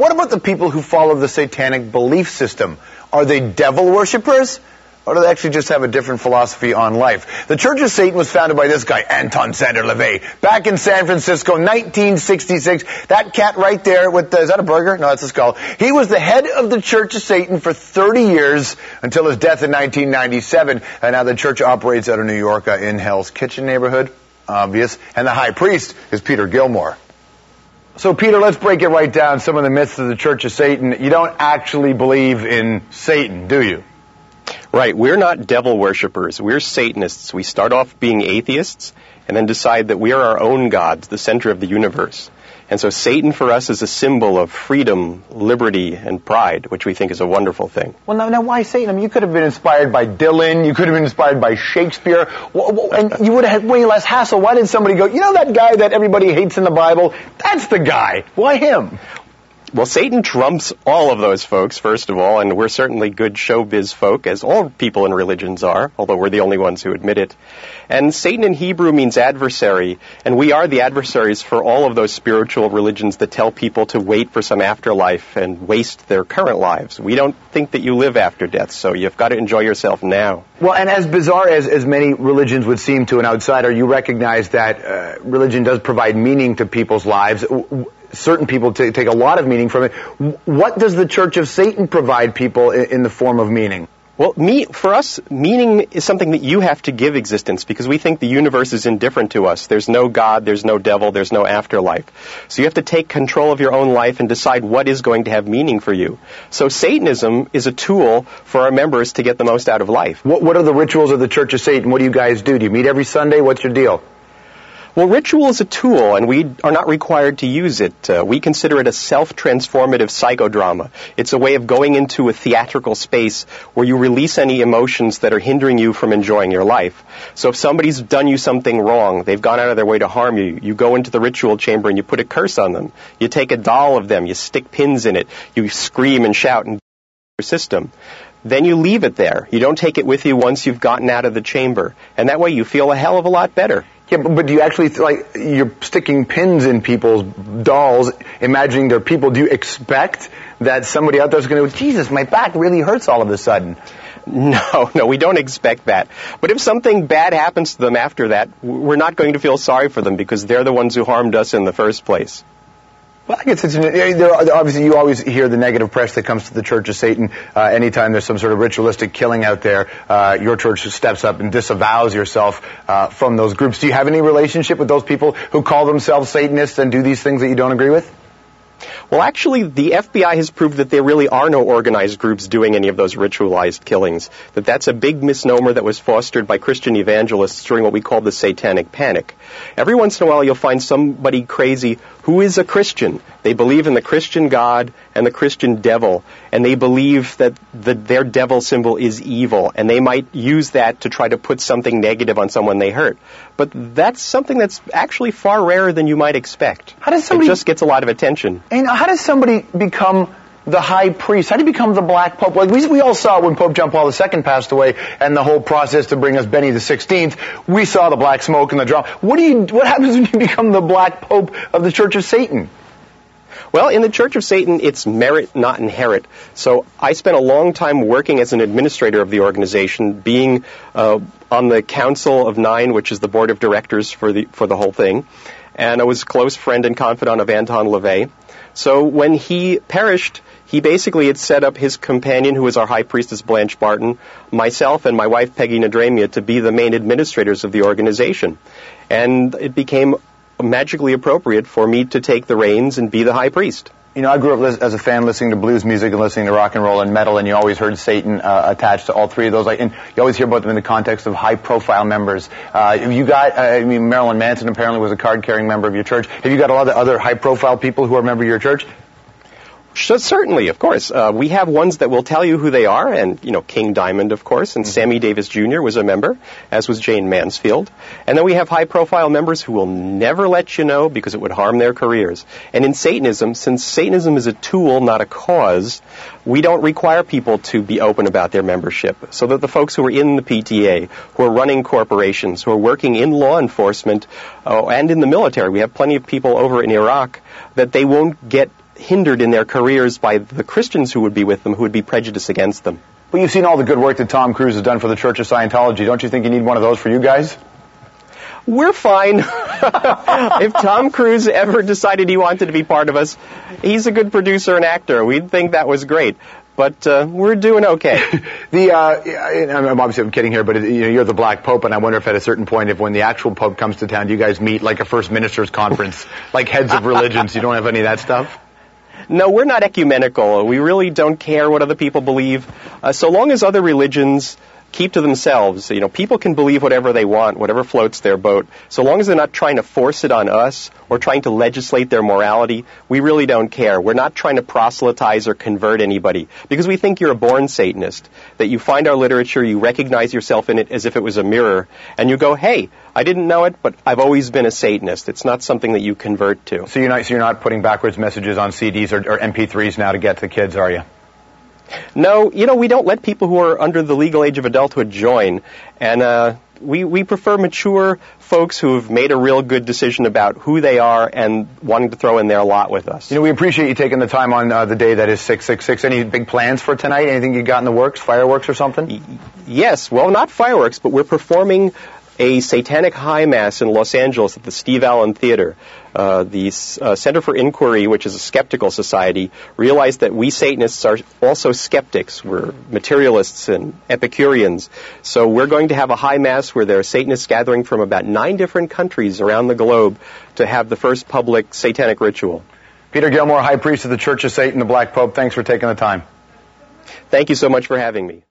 what about the people who follow the satanic belief system? Are they devil worshippers? Or do they actually just have a different philosophy on life? The Church of Satan was founded by this guy, Anton LaVey, back in San Francisco, 1966. That cat right there with is that a burger? No, that's a skull. He was the head of the Church of Satan for 30 years until his death in 1997. And now the church operates out of New York in Hell's Kitchen neighborhood. Obvious. And the high priest is Peter Gilmore. So, Peter, let's break it right down. Some of the myths of the Church of Satan. You don't actually believe in Satan, do you? Right. We're not devil worshippers. We're Satanists. We start off being atheists and then decide that we are our own gods, the center of the universe. And so Satan for us is a symbol of freedom, liberty, and pride, which we think is a wonderful thing. Well, now why Satan? I mean, you could have been inspired by Dylan. You could have been inspired by Shakespeare. And you would have had way less hassle. Why did somebody go, you know that guy that everybody hates in the Bible? That's the guy. Why him? Well, Satan trumps all of those folks, first of all, and we're certainly good showbiz folk, as all people in religions are, although we're the only ones who admit it. And Satan in Hebrew means adversary, and we are the adversaries for all of those spiritual religions that tell people to wait for some afterlife and waste their current lives. We don't think that you live after death, so you've got to enjoy yourself now. Well, and as bizarre as many religions would seem to an outsider, you recognize that religion does provide meaning to people's lives. Certain people take a lot of meaning from it. What does the Church of Satan provide people in the form of meaning? Well, for us, meaning is something that you have to give existence because we think the universe is indifferent to us. There's no God, there's no devil, there's no afterlife. So you have to take control of your own life and decide what is going to have meaning for you. So Satanism is a tool for our members to get the most out of life. What are the rituals of the Church of Satan? What do you guys do? Do you meet every Sunday? What's your deal? Well, ritual is a tool, and we are not required to use it. We consider it a self-transformative psychodrama. It's a way of going into a theatrical space where you release any emotions that are hindering you from enjoying your life. So if somebody's done you something wrong, they've gone out of their way to harm you, you go into the ritual chamber and you put a curse on them. You take a doll of them, you stick pins in it, you scream and shout and your system. Then you leave it there. You don't take it with you once you've gotten out of the chamber. And that way you feel a hell of a lot better. Yeah, but do you actually, you're sticking pins in people's dolls, imagining they're people. Do you expect that somebody out there is going to go, Jesus, my back really hurts all of a sudden? No, we don't expect that. But if something bad happens to them after that, we're not going to feel sorry for them because they're the ones who harmed us in the first place. Well, I guess obviously you always hear the negative press that comes to the Church of Satan. Anytime there's some sort of ritualistic killing out there, your church steps up and disavows yourself from those groups. Do you have any relationship with those people who call themselves Satanists and do these things that you don't agree with? Well, actually, the FBI has proved that there really are no organized groups doing any of those ritualized killings. That's a big misnomer that was fostered by Christian evangelists during what we call the Satanic Panic. Every once in a while, you'll find somebody crazy who is a Christian. They believe in the Christian God and the Christian devil, and they believe that their devil symbol is evil, and they might use that to try to put something negative on someone they hurt. But that's something that's actually far rarer than you might expect. It just gets a lot of attention. And how does somebody become the high priest? How do you become the Black Pope? Like we all saw when Pope John Paul II passed away and the whole process to bring us Benny XVI. We saw the black smoke and the drama. What happens when you become the Black Pope of the Church of Satan? Well, in the Church of Satan, it's merit, not inherit. So I spent a long time working as an administrator of the organization, being on the Council of Nine, which is the board of directors for the whole thing. And I was a close friend and confidant of Anton LaVey. So when he perished, he basically had set up his companion, who was our high priestess Blanche Barton, myself and my wife Peggy Nadramia to be the main administrators of the organization. And it became magically appropriate for me to take the reins and be the high priest. You know, I grew up as a fan listening to blues music and listening to rock and roll and metal, and you always heard Satan attached to all three of those. And you always hear about them in the context of high-profile members. Marilyn Manson apparently was a card-carrying member of your church. Have you got a lot of other high-profile people who are a member of your church? Certainly, of course. We have ones that will tell you who they are, and, King Diamond, of course, and Sammy Davis Jr. was a member, as was Jane Mansfield. And then we have high-profile members who will never let you know because it would harm their careers. And in Satanism, since Satanism is a tool, not a cause, we don't require people to be open about their membership. So that the folks who are in the PTA, who are running corporations, who are working in law enforcement, and in the military, we have plenty of people over in Iraq, that they won't get hindered in their careers by the Christians who would be with them, who would be prejudiced against them. Well, you've seen all the good work that Tom Cruise has done for the Church of Scientology. Don't you think you need one of those for you guys? We're fine. If Tom Cruise ever decided he wanted to be part of us, he's a good producer and actor. We'd think that was great. But we're doing okay. I'm obviously kidding here, but you're the Black Pope, and I wonder if at a certain point, if when the actual Pope comes to town, you guys meet like a First Ministers Conference, like heads of religions. You don't have any of that stuff? No, we're not ecumenical. We really don't care what other people believe. So long as other religions keep to themselves, people can believe whatever they want, whatever floats their boat. So long as they're not trying to force it on us or trying to legislate their morality, we really don't care. We're not trying to proselytize or convert anybody because we think you're a born Satanist, that you find our literature, you recognize yourself in it as if it was a mirror, and you go, hey, I didn't know it, but I've always been a Satanist. It's not something that you convert to. So you're not putting backwards messages on CDs or MP3s now to get to the kids, are you? No, we don't let people who are under the legal age of adulthood join, and we prefer mature folks who have made a real good decision about who they are and wanting to throw in their lot with us. We appreciate you taking the time on the day that is 666. Any big plans for tonight? Anything you got in the works? Fireworks or something? Yes, well, not fireworks, but we're performing a Satanic High Mass in Los Angeles at the Steve Allen Theater. The Center for Inquiry, which is a skeptical society, realized that we Satanists are also skeptics. We're materialists and Epicureans. So we're going to have a High Mass where there are Satanists gathering from about 9 different countries around the globe to have the first public Satanic ritual. Peter Gilmore, High Priest of the Church of Satan, the Black Pope, thanks for taking the time. Thank you so much for having me.